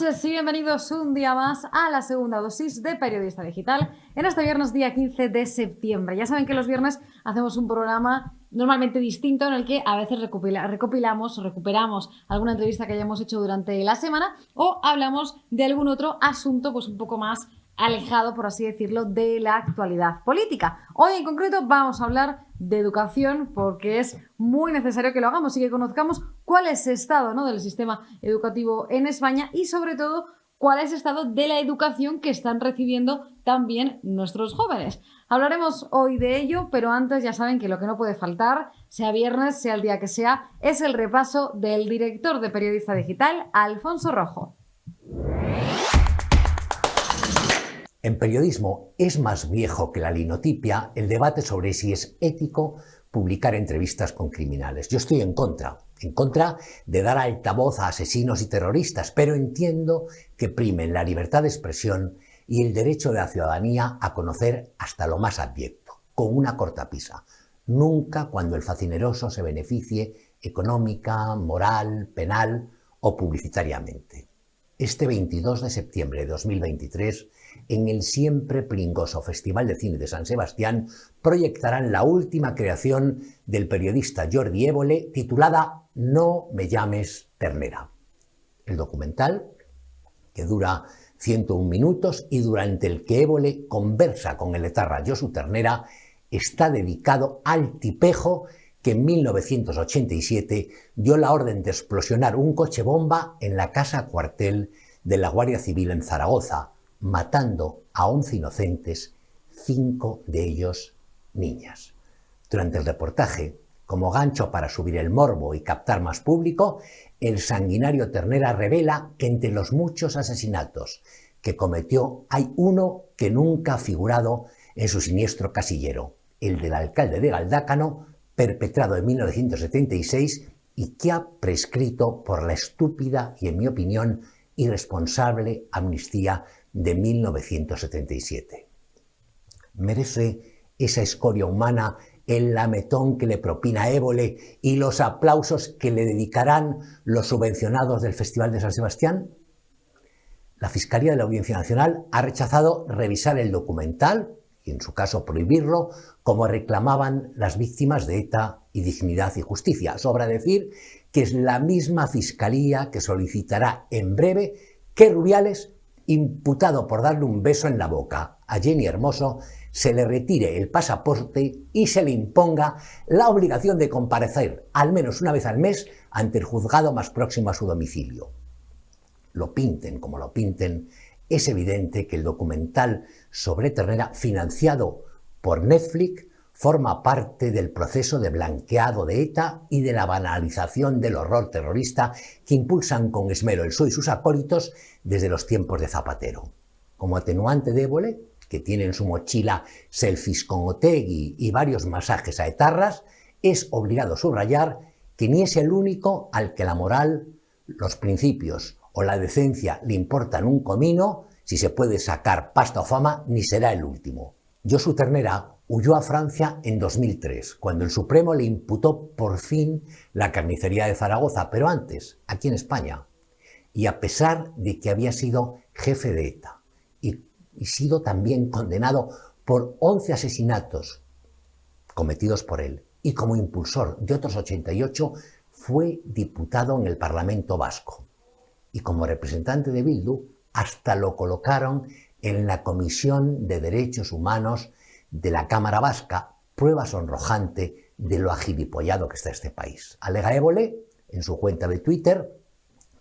noches y bienvenidos un día más a la segunda dosis de Periodista Digital en este viernes día 15 de septiembre. Ya saben que los viernes hacemos un programa normalmente distinto en el que a veces recuperamos alguna entrevista que hayamos hecho durante la semana o hablamos de algún otro asunto pues un poco más alejado, por así decirlo, de la actualidad política. Hoy en concreto vamos a hablar de educación porque es muy necesario que lo hagamos y que conozcamos cuál es el estado, ¿no?, del sistema educativo en España y sobre todo cuál es el estado de la educación que están recibiendo también nuestros jóvenes. Hablaremos hoy de ello, pero antes ya saben que lo que no puede faltar, sea viernes, sea el día que sea, es el repaso del director de Periodista Digital, Alfonso Rojo. En periodismo es más viejo que la linotipia el debate sobre si es ético publicar entrevistas con criminales. Yo estoy en contra de dar altavoz a asesinos y terroristas, pero entiendo que primen la libertad de expresión y el derecho de la ciudadanía a conocer hasta lo más abyecto, con una cortapisa. Nunca cuando el facineroso se beneficie económica, moral, penal o publicitariamente. Este 22 de septiembre de 2023, en el siempre pringoso Festival de Cine de San Sebastián, proyectarán la última creación del periodista Jordi Évole, titulada No me llames ternera. El documental, que dura 101 minutos y durante el que Évole conversa con el etarra Josu Ternera, está dedicado al tipejo que en 1987 dio la orden de explosionar un coche bomba en la casa cuartel de la Guardia Civil en Zaragoza, matando a 11 inocentes, 5 de ellos niñas. Durante el reportaje, como gancho para subir el morbo y captar más público, el sanguinario Ternera revela que entre los muchos asesinatos que cometió hay uno que nunca ha figurado en su siniestro casillero, el del alcalde de Galdácano, perpetrado en 1976 y que ha prescrito por la estúpida y, en mi opinión, irresponsable amnistía de 1977. ¿Merece esa escoria humana el lametón que le propina Évole y los aplausos que le dedicarán los subvencionados del Festival de San Sebastián? La Fiscalía de la Audiencia Nacional ha rechazado revisar el documental y, en su caso, prohibirlo, como reclamaban las víctimas de ETA y Dignidad y Justicia. Sobra decir que es la misma Fiscalía que solicitará en breve que Rubiales, imputado por darle un beso en la boca a Jenny Hermoso, se le retire el pasaporte y se le imponga la obligación de comparecer al menos una vez al mes ante el juzgado más próximo a su domicilio. Lo pinten como lo pinten, es evidente que el documental sobre Ternera, financiado por Netflix, forma parte del proceso de blanqueado de ETA y de la banalización del horror terrorista que impulsan con esmero el PSOE y sus acólitos desde los tiempos de Zapatero. Como atenuante de Évole, que tiene en su mochila selfies con Otegi y varios masajes a etarras, es obligado subrayar que ni es el único al que la moral, los principios o la decencia le importan un comino, si se puede sacar pasta o fama, ni será el último. Josu Ternera huyó a Francia en 2003, cuando el Supremo le imputó por fin la carnicería de Zaragoza, pero antes, aquí en España. Y a pesar de que había sido jefe de ETA y sido también condenado por 11 asesinatos cometidos por él, y como impulsor de otros 88, fue diputado en el Parlamento Vasco. Y como representante de Bildu, hasta lo colocaron en la Comisión de Derechos Humanos de la Cámara Vasca, prueba sonrojante de lo agilipollado que está este país. Alega Évole, en su cuenta de Twitter,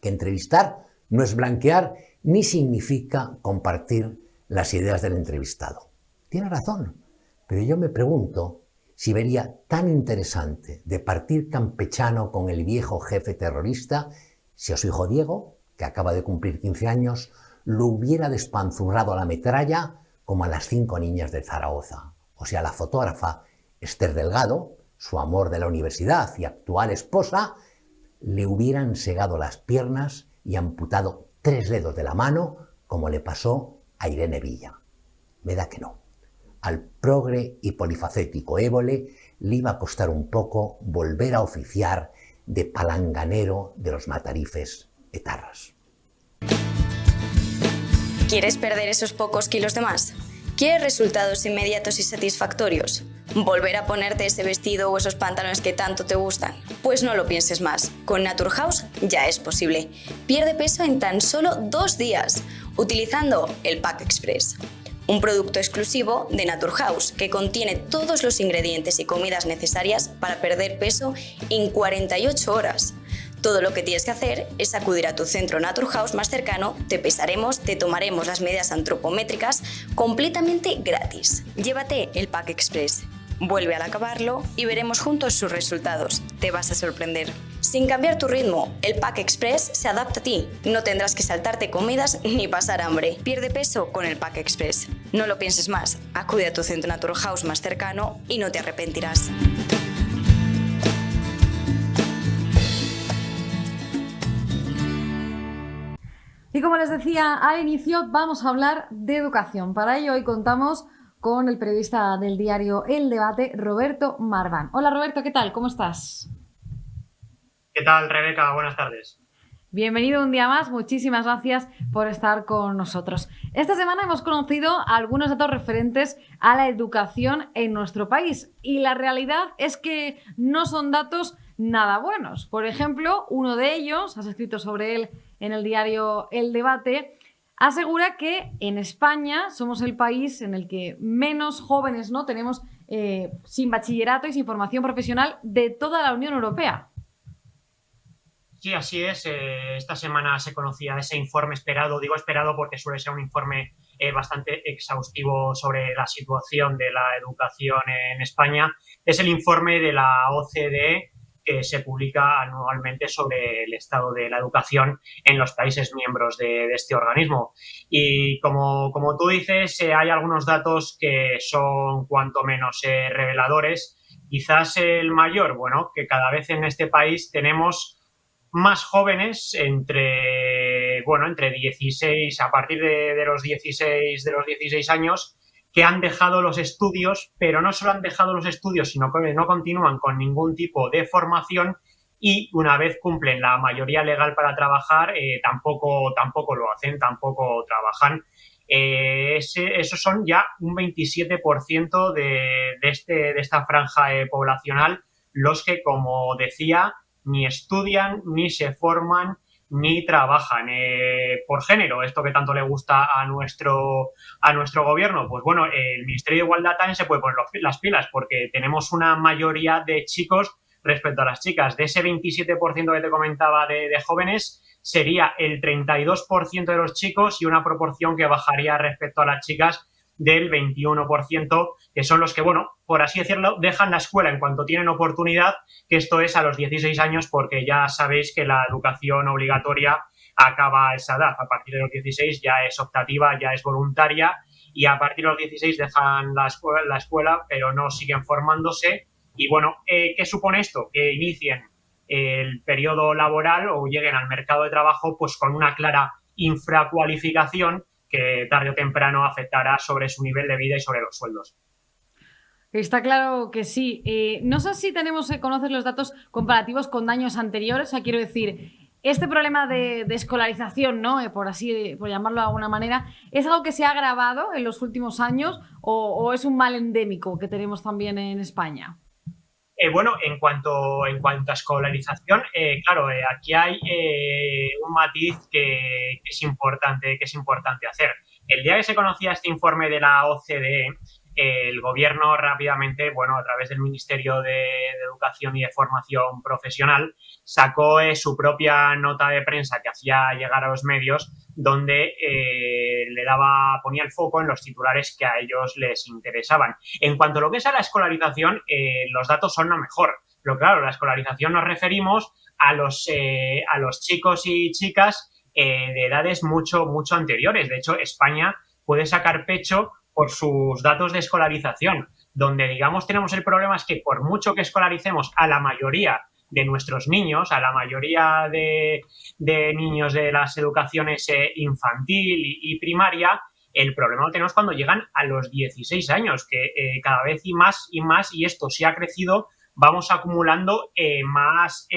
que entrevistar no es blanquear ni significa compartir las ideas del entrevistado. Tiene razón, pero yo me pregunto si vería tan interesante de partir campechano con el viejo jefe terrorista si a su hijo Diego, que acaba de cumplir 15 años, lo hubiera despanzurrado a la metralla como a las 5 niñas de Zaragoza. O sea, la fotógrafa Esther Delgado, su amor de la universidad y actual esposa, le hubieran segado las piernas y amputado 3 dedos de la mano, como le pasó a Irene Villa. Me da que no. Al progre y polifacético Évole le iba a costar un poco volver a oficiar de palanganero de los matarifes etarras. ¿Quieres perder esos pocos kilos de más? ¿Quieres resultados inmediatos y satisfactorios? ¿Volver a ponerte ese vestido o esos pantalones que tanto te gustan? Pues no lo pienses más. Con Naturhaus ya es posible. Pierde peso en tan solo 2 días, utilizando el Pack Express. Un producto exclusivo de Naturhaus que contiene todos los ingredientes y comidas necesarias para perder peso en 48 horas. Todo lo que tienes que hacer es acudir a tu centro Naturhaus más cercano, te pesaremos, te tomaremos las medidas antropométricas completamente gratis. Llévate el Pack Express. Vuelve al acabarlo y veremos juntos sus resultados. Te vas a sorprender. Sin cambiar tu ritmo, el Pack Express se adapta a ti. No tendrás que saltarte comidas ni pasar hambre. Pierde peso con el Pack Express. No lo pienses más. Acude a tu centro Naturhaus más cercano y no te arrepentirás. Y como les decía al inicio, vamos a hablar de educación. Para ello hoy contamos con el periodista del diario El Debate, Roberto Marván. Hola Roberto, ¿qué tal? ¿Cómo estás? ¿Qué tal, Rebeca? Buenas tardes. Bienvenido un día más, muchísimas gracias por estar con nosotros. Esta semana hemos conocido algunos datos referentes a la educación en nuestro país y la realidad es que no son datos nada buenos. Por ejemplo, uno de ellos, has escrito sobre él en el diario El Debate, asegura que en España somos el país en el que menos jóvenes no tenemos sin bachillerato y sin formación profesional de toda la Unión Europea. Sí, así es. Esta semana se conocía ese informe esperado. Digo esperado porque suele ser un informe bastante exhaustivo sobre la situación de la educación en España. Es el informe de la OCDE que se publica anualmente sobre el estado de la educación en los países miembros de este organismo. Y como tú dices, hay algunos datos que son cuanto menos reveladores. Quizás el mayor, bueno, que cada vez en este país tenemos más jóvenes entre 16, a partir de los 16 años, que han dejado los estudios, pero no solo han dejado los estudios, sino que no continúan con ningún tipo de formación y una vez cumplen la mayoría legal para trabajar, tampoco lo hacen, tampoco trabajan. Esos son ya un 27% de esta franja poblacional, los que, como decía, ni estudian, ni se forman, ni trabajan. Por género, esto que tanto le gusta a nuestro gobierno, pues bueno, el Ministerio de Igualdad también se puede poner las pilas porque tenemos una mayoría de chicos respecto a las chicas. De ese 27% que te comentaba de jóvenes, sería el 32% de los chicos y una proporción que bajaría respecto a las chicas del 21%, que son los que, bueno, por así decirlo, dejan la escuela en cuanto tienen oportunidad, que esto es a los 16 años, porque ya sabéis que la educación obligatoria acaba a esa edad. A partir de los 16 ya es optativa, ya es voluntaria, y a partir de los 16 dejan la escuela, pero no siguen formándose. Y bueno, ¿qué supone esto? Que inicien el periodo laboral o lleguen al mercado de trabajo pues con una clara infracualificación que tarde o temprano afectará sobre su nivel de vida y sobre los sueldos. Está claro que sí. No sé si conoces los datos comparativos con años anteriores. O sea, quiero decir, este problema de escolarización, ¿no? Por llamarlo de alguna manera, ¿es algo que se ha agravado en los últimos años o es un mal endémico que tenemos también en España? Bueno, en cuanto a escolarización, claro, aquí hay un matiz que es importante hacer. El día que se conocía este informe de la OCDE, el gobierno rápidamente, bueno, a través del Ministerio de Educación y de Formación Profesional, sacó su propia nota de prensa que hacía llegar a los medios, donde ponía el foco en los titulares que a ellos les interesaban. En cuanto a lo que es a la escolarización, los datos son lo mejor. Pero claro, la escolarización nos referimos a los chicos y chicas de edades mucho anteriores. De hecho, España puede sacar pecho por sus datos de escolarización. Donde, digamos, tenemos el problema es que por mucho que escolaricemos a la mayoría de nuestros niños, a la mayoría de niños de las educaciones infantil y primaria, el problema lo tenemos cuando llegan a los 16 años, que cada vez y más, y esto sí ha crecido, vamos acumulando más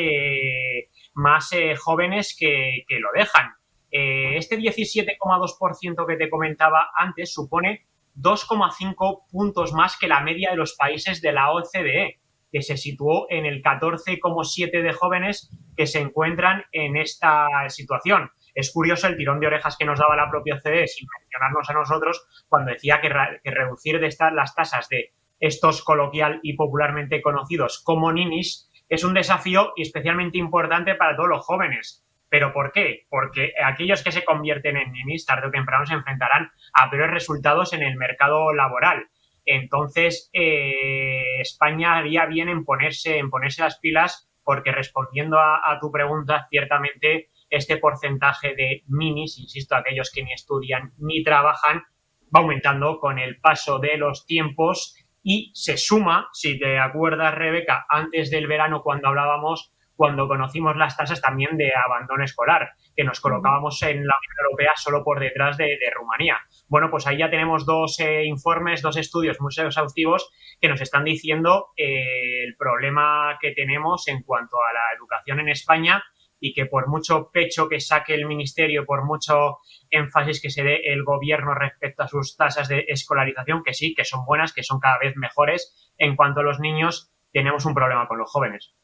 jóvenes que lo dejan. Este 17,2% que te comentaba antes supone 2,5 puntos más que la media de los países de la OCDE, que se situó en el 14,7 de jóvenes que se encuentran en esta situación. Es curioso el tirón de orejas que nos daba la propia OCDE, sin mencionarnos a nosotros, cuando decía que reducir las tasas de estos coloquial y popularmente conocidos como ninis es un desafío especialmente importante para todos los jóvenes. ¿Pero por qué? Porque aquellos que se convierten en ninis tarde o temprano se enfrentarán a peores resultados en el mercado laboral. Entonces, España haría bien en ponerse las pilas, porque respondiendo a tu pregunta, ciertamente este porcentaje de ninis, insisto, aquellos que ni estudian ni trabajan, va aumentando con el paso de los tiempos y se suma, si te acuerdas, Rebeca, antes del verano cuando conocimos las tasas también de abandono escolar, que nos colocábamos en la Unión Europea solo por detrás de Rumanía. Bueno, pues ahí ya tenemos dos informes, dos estudios muy exhaustivos que nos están diciendo el problema que tenemos en cuanto a la educación en España, y que por mucho pecho que saque el ministerio, por mucho énfasis que se dé el gobierno respecto a sus tasas de escolarización, que sí, que son buenas, que son cada vez mejores, en cuanto a los niños, tenemos un problema con los jóvenes.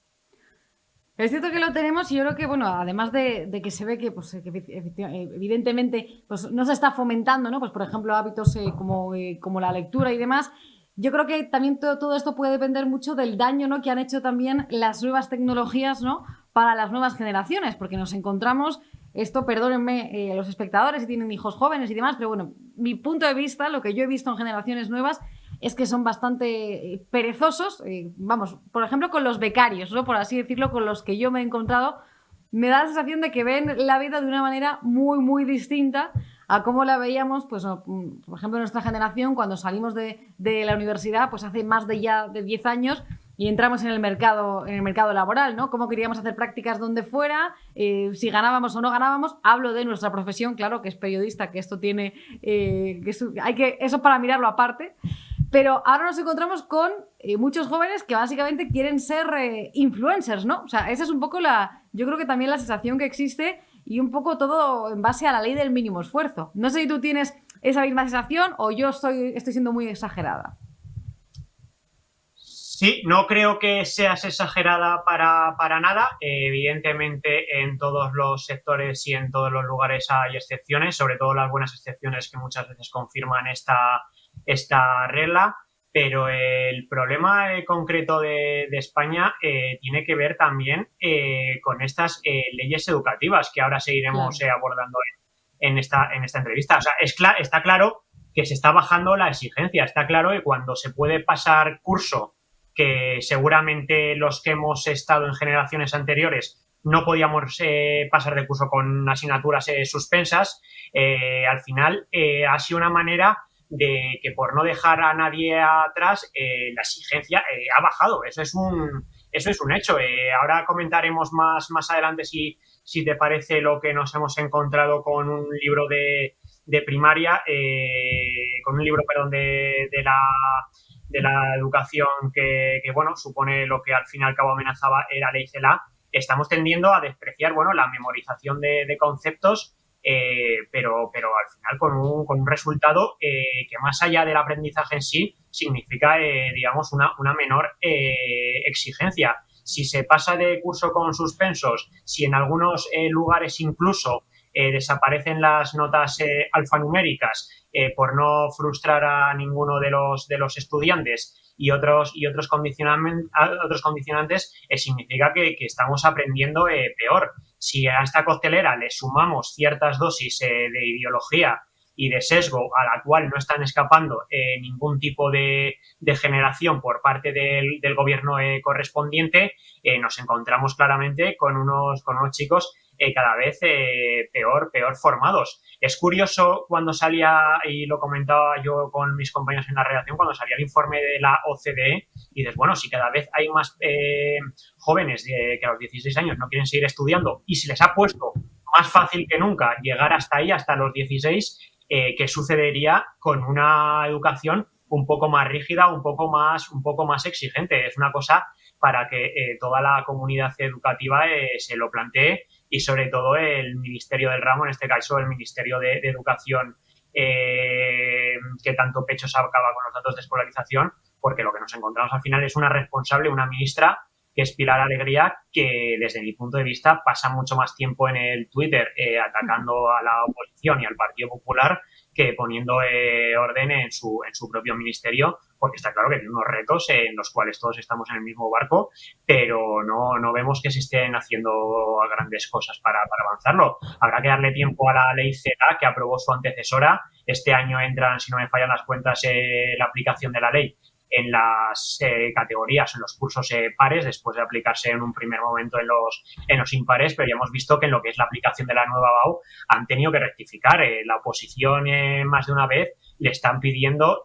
Es cierto que lo tenemos y yo creo que, bueno, además de que se ve que, pues, evidentemente pues, no se está fomentando, ¿no? Pues, por ejemplo, hábitos como la lectura y demás, yo creo que también todo esto puede depender mucho del daño, ¿no?, que han hecho también las nuevas tecnologías, ¿no?, para las nuevas generaciones, porque nos encontramos, esto, perdónenme los espectadores si tienen hijos jóvenes y demás, pero bueno, mi punto de vista, lo que yo he visto en generaciones nuevas, es que son bastante perezosos, vamos, por ejemplo, con los becarios, ¿no?, por así decirlo, con los que yo me he encontrado, me da la sensación de que ven la vida de una manera muy, muy distinta a cómo la veíamos, pues, por ejemplo, en nuestra generación, cuando salimos de la universidad, pues hace más de 10 años, y entramos en el mercado laboral, ¿no? Cómo queríamos hacer prácticas donde fuera, si ganábamos o no ganábamos. Hablo de nuestra profesión, claro, que es periodista, que esto tiene, eso para mirarlo aparte. Pero ahora nos encontramos con muchos jóvenes que básicamente quieren ser influencers, ¿no? O sea, esa es un poco yo creo que también la sensación que existe, y un poco todo en base a la ley del mínimo esfuerzo. No sé si tú tienes esa misma sensación o yo estoy siendo muy exagerada. Sí, no creo que seas exagerada para nada. Evidentemente, en todos los sectores y en todos los lugares hay excepciones, sobre todo las buenas excepciones que muchas veces confirman esta regla, pero el problema concreto de España tiene que ver también con estas leyes educativas que ahora seguiremos abordando en esta entrevista. O sea, está claro que se está bajando la exigencia. Está claro que cuando se puede pasar curso, que seguramente los que hemos estado en generaciones anteriores no podíamos pasar de curso con asignaturas suspensas, al final ha sido una manera de que, por no dejar a nadie atrás, la exigencia ha bajado. Eso es un hecho. Ahora comentaremos más adelante, si te parece, lo que nos hemos encontrado con un libro de primaria, con un libro, perdón, de la educación que, bueno, supone lo que al fin y al cabo amenazaba la ley CELA. Estamos tendiendo a despreciar, bueno, la memorización de conceptos, pero al final con un resultado que, más allá del aprendizaje en sí, significa, digamos, una menor exigencia. Si se pasa de curso con suspensos, si en algunos lugares incluso desaparecen las notas alfanuméricas por no frustrar a ninguno de los estudiantes, y otros condicionantes, significa que estamos aprendiendo peor. Si a esta coctelera le sumamos ciertas dosis de ideología y de sesgo, a la cual no están escapando ningún tipo de generación por parte del gobierno correspondiente, nos encontramos claramente con unos chicos cada vez peor formados. Es curioso cuando salía, y lo comentaba yo con mis compañeros en la redacción, cuando salía el informe de la OCDE, y dices, bueno, si cada vez hay más jóvenes que a los 16 años no quieren seguir estudiando y se les ha puesto más fácil que nunca llegar hasta ahí, hasta los 16, ¿qué sucedería con una educación un poco más rígida, un poco más exigente. Es una cosa para que toda la comunidad educativa se lo plantee, y sobre todo el Ministerio del Ramo, en este caso el Ministerio de Educación, que tanto pecho sacaba con los datos de escolarización, porque lo que nos encontramos al final es una responsable, una ministra, que es Pilar Alegría, que desde mi punto de vista pasa mucho más tiempo en el Twitter atacando a la oposición y al Partido Popular que poniendo orden en su propio ministerio, porque está claro que tiene unos retos en los cuales todos estamos en el mismo barco, pero no vemos que se estén haciendo grandes cosas para avanzarlo. Habrá que darle tiempo a la ley CELA, que aprobó su antecesora. Este año entran, si no me fallan las cuentas, la aplicación de la ley en las categorías, en los cursos pares, después de aplicarse en un primer momento en los impares, pero ya hemos visto que en lo que es la aplicación de la nueva BAU han tenido que rectificar. La oposición más de una vez le están pidiendo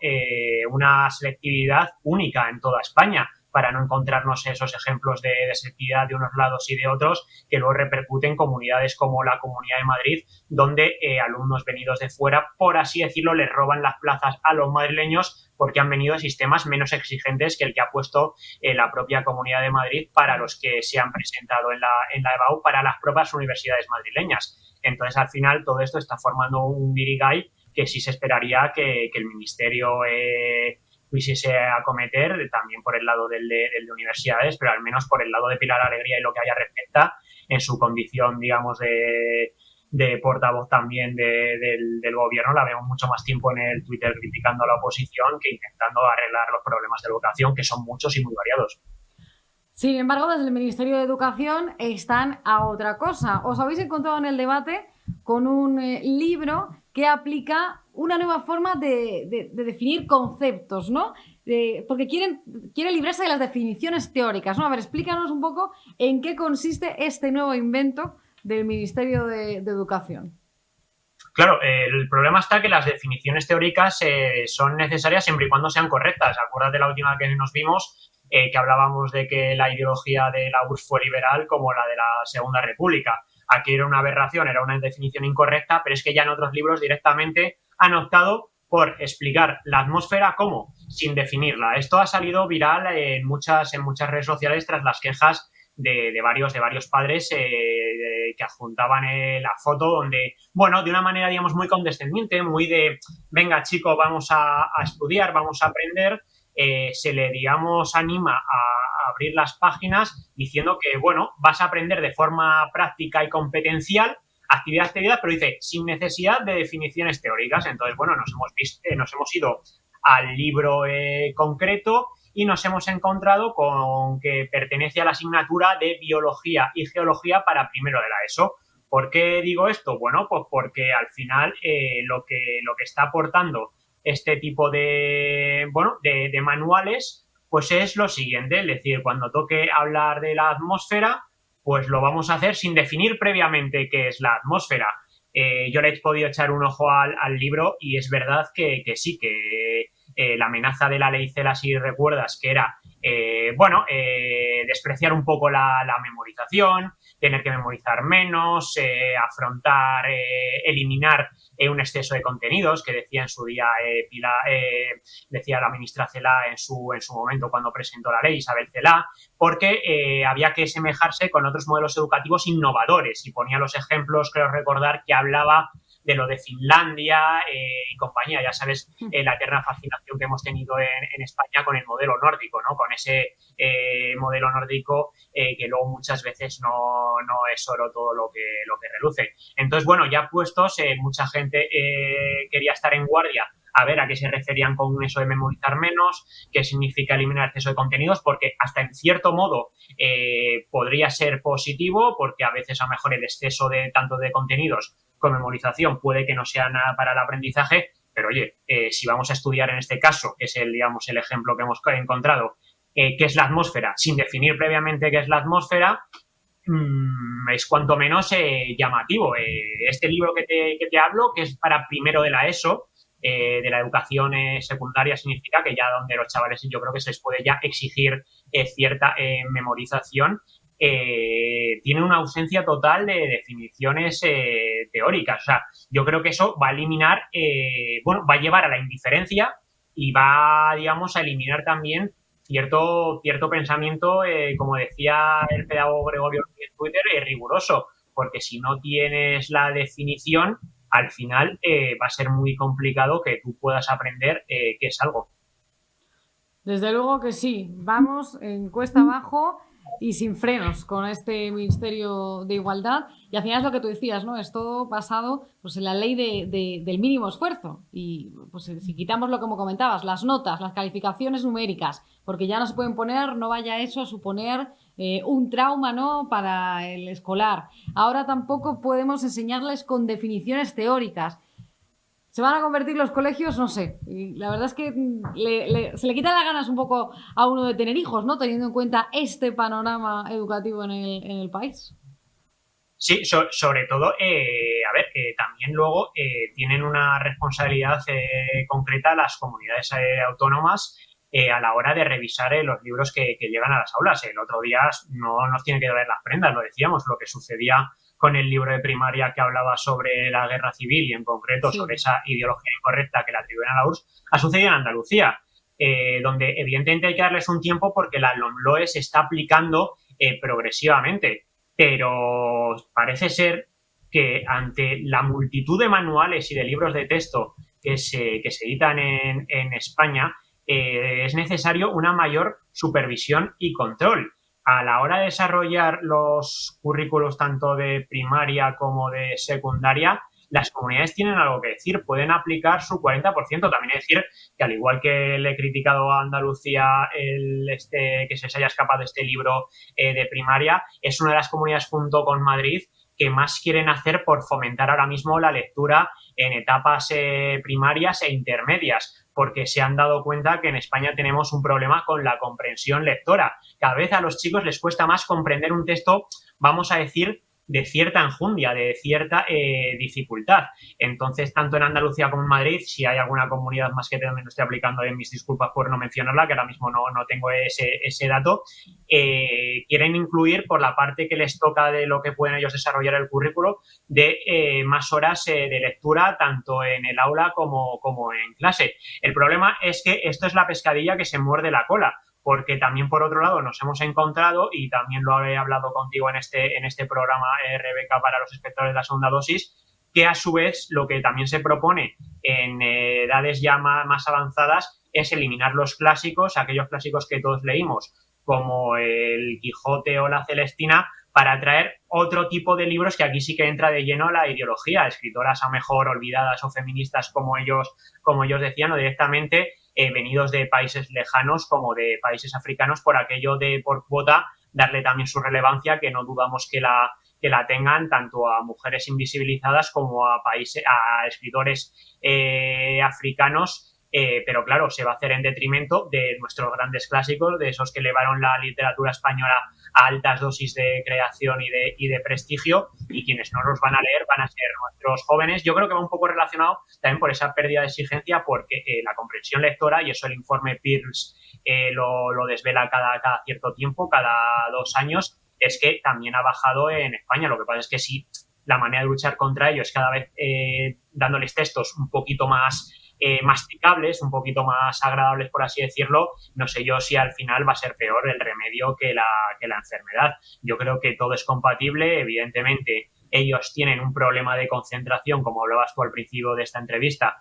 una selectividad única en toda España, para no encontrarnos esos ejemplos de selectividad de unos lados y de otros, que luego repercuten en comunidades como la Comunidad de Madrid, donde alumnos venidos de fuera, por así decirlo, les roban las plazas a los madrileños porque han venido de sistemas menos exigentes que el que ha puesto la propia Comunidad de Madrid para los que se han presentado en la EBAU para las propias universidades madrileñas. Entonces, al final, todo esto está formando un guirigay que sí se esperaría que el Ministerio quisiese acometer, también por el lado del de universidades, pero al menos por el lado de Pilar Alegría y lo que a ella respecta, en su condición, digamos, de portavoz también del gobierno. La vemos mucho más tiempo en el Twitter criticando a la oposición que intentando arreglar los problemas de educación, que son muchos y muy variados. Sin embargo, desde el Ministerio de Educación están a otra cosa. Os habéis encontrado en el debate con un libro que aplica una nueva forma de definir conceptos, ¿no? Porque quiere librarse de las definiciones teóricas, ¿no? A ver, explícanos un poco en qué consiste este nuevo invento del Ministerio de Educación. Claro, el problema está que las definiciones teóricas son necesarias siempre y cuando sean correctas. Acuérdate la última que nos vimos, que hablábamos de que la ideología de la URSS fue liberal como la de la Segunda República. Aquí era una aberración, era una definición incorrecta, pero es que ya en otros libros directamente han optado por explicar la atmósfera como, sin definirla. Esto ha salido viral en muchas redes sociales tras las quejas de varios padres que adjuntaban la foto donde, bueno, de una manera, digamos, muy condescendiente, muy de, venga, chico, vamos a estudiar, vamos a aprender, se le, digamos, anima a abrir las páginas diciendo que, bueno, vas a aprender de forma práctica y competencial, actividad, pero dice, sin necesidad de definiciones teóricas. Entonces, bueno, nos hemos ido al libro concreto y nos hemos encontrado con que pertenece a la asignatura de Biología y Geología para primero de la ESO. ¿Por qué digo esto? Bueno, pues porque al final lo que está aportando este tipo de manuales, pues es lo siguiente, es decir, cuando toque hablar de la atmósfera, pues lo vamos a hacer sin definir previamente qué es la atmósfera. Yo le he podido echar un ojo al libro y es verdad que sí, que la amenaza de la ley CELA, si recuerdas, que era despreciar un poco la memorización, tener que memorizar menos, afrontar, eliminar un exceso de contenidos, que decía en su día decía la ministra Celaá en su momento cuando presentó la ley, Isabel Celaá, porque había que semejarse con otros modelos educativos innovadores, y ponía los ejemplos, creo recordar, que hablaba de lo de Finlandia y compañía. Ya sabes, la eterna fascinación que hemos tenido en España con el modelo nórdico, ¿no? Con ese modelo nórdico que luego muchas veces no es oro todo lo que reluce. Entonces, bueno, ya puestos, mucha gente quería estar en guardia a ver a qué se referían con eso de memorizar menos, qué significa eliminar exceso de contenidos, porque hasta en cierto modo podría ser positivo, porque a veces a lo mejor el exceso de tanto de contenidos con memorización puede que no sea nada para el aprendizaje, pero oye, si vamos a estudiar en este caso, que es el ejemplo que hemos encontrado, qué es la atmósfera, sin definir previamente qué es la atmósfera, es cuanto menos llamativo. Este libro que te hablo, que es para primero de la ESO, de la educación secundaria, significa que ya donde los chavales, yo creo que se les puede ya exigir cierta memorización, tiene una ausencia total de definiciones teóricas. O sea, yo creo que eso va a eliminar, va a llevar a la indiferencia y va, digamos, a eliminar también cierto pensamiento, como decía el pedagogo Gregorio en Twitter, riguroso, porque si no tienes la definición, al final va a ser muy complicado que tú puedas aprender qué es algo. Desde luego que sí, vamos en cuesta abajo y sin frenos con este Ministerio de Igualdad. Y al final es lo que tú decías, ¿no? Es todo basado pues, en la ley del mínimo esfuerzo. Y pues si quitamos lo como comentabas, las notas, las calificaciones numéricas, porque ya no se pueden poner, no vaya eso a suponer un trauma, ¿no? Para el escolar. Ahora tampoco podemos enseñarles con definiciones teóricas. ¿Se van a convertir los colegios? No sé. Y la verdad es que se le quitan las ganas un poco a uno de tener hijos, ¿no? Teniendo en cuenta este panorama educativo en el país. Sí, sobre todo, a ver, también luego tienen una responsabilidad concreta las comunidades autónomas a la hora de revisar los libros que llegan a las aulas. El otro día no nos tiene que doler las prendas, lo decíamos, lo que sucedía con el libro de primaria que hablaba sobre la guerra civil y en concreto sobre esa ideología incorrecta que le atribuyen a la URSS, ha sucedido en Andalucía, donde evidentemente hay que darles un tiempo porque la LOMLOE se está aplicando progresivamente, pero parece ser que ante la multitud de manuales y de libros de texto que se editan en España, es necesario una mayor supervisión y control. A la hora de desarrollar los currículos tanto de primaria como de secundaria, las comunidades tienen algo que decir, pueden aplicar su 40%. También es decir que al igual que le he criticado a Andalucía que se haya escapado este libro de primaria, es una de las comunidades junto con Madrid que más quieren hacer por fomentar ahora mismo la lectura en etapas primarias e intermedias, porque se han dado cuenta que en España tenemos un problema con la comprensión lectora. Cada vez a los chicos les cuesta más comprender un texto, vamos a decir, de cierta enjundia, de cierta dificultad. Entonces, tanto en Andalucía como en Madrid, si hay alguna comunidad más que también lo estoy aplicando, en mis disculpas por no mencionarla, que ahora mismo no tengo ese dato, quieren incluir por la parte que les toca de lo que pueden ellos desarrollar el currículo, de más horas de lectura, tanto en el aula como en clase. El problema es que esto es la pescadilla que se muerde la cola, porque también por otro lado nos hemos encontrado, y también lo he hablado contigo en este programa, Rebeca, para los espectadores de la segunda dosis, que a su vez lo que también se propone en edades ya más avanzadas es eliminar los clásicos, aquellos clásicos que todos leímos, como el Quijote o la Celestina, para traer otro tipo de libros que aquí sí que entra de lleno la ideología, escritoras a mejor olvidadas o feministas como ellos decían, o directamente venidos de países lejanos como de países africanos, por aquello de por cuota darle también su relevancia, que no dudamos que la tengan, tanto a mujeres invisibilizadas como a escritores africanos. Pero claro, se va a hacer en detrimento de nuestros grandes clásicos, de esos que elevaron la literatura española a altas dosis de creación y de prestigio, y quienes no los van a leer van a ser nuestros jóvenes. Yo creo que va un poco relacionado también por esa pérdida de exigencia, porque la comprensión lectora, y eso el informe Pearls lo desvela cada cierto tiempo, cada 2 años, es que también ha bajado en España. Lo que pasa es que sí, la manera de luchar contra ello es cada vez dándoles textos un poquito más masticables, un poquito más agradables, por así decirlo. No sé yo si al final va a ser peor el remedio que la enfermedad. Yo creo que todo es compatible. Evidentemente, ellos tienen un problema de concentración, como hablabas tú al principio de esta entrevista,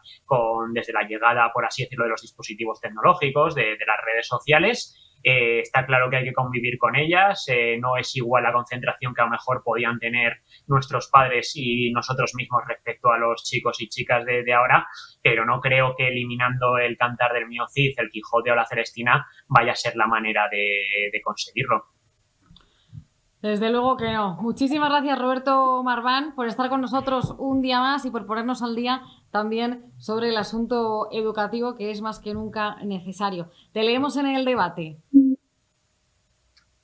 desde la llegada, por así decirlo, de los dispositivos tecnológicos, de las redes sociales. Está claro que hay que convivir con ellas, no es igual la concentración que a lo mejor podían tener nuestros padres y nosotros mismos respecto a los chicos y chicas de ahora, pero no creo que eliminando el Cantar del Mío Cid, el Quijote o la Celestina vaya a ser la manera de conseguirlo. Desde luego que no. Muchísimas gracias, Roberto Marván, por estar con nosotros un día más y por ponernos al día también sobre el asunto educativo, que es más que nunca necesario. Te leemos en el debate.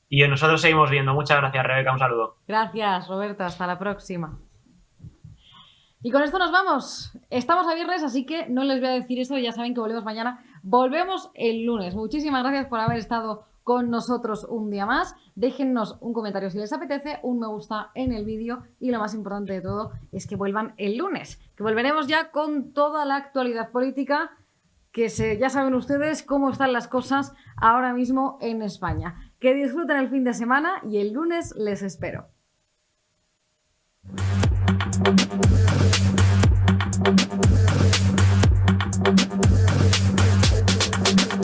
Y nosotros seguimos viendo. Muchas gracias, Rebeca. Un saludo. Gracias, Roberto. Hasta la próxima. Y con esto nos vamos. Estamos a viernes, así que no les voy a decir eso. Ya saben que volvemos mañana. Volvemos el lunes. Muchísimas gracias por haber estado con nosotros un día más. Déjennos un comentario si les apetece, un me gusta en el vídeo, y lo más importante de todo es que vuelvan el lunes, que volveremos ya con toda la actualidad política ya saben ustedes cómo están las cosas ahora mismo en España. Que disfruten el fin de semana y el lunes les espero.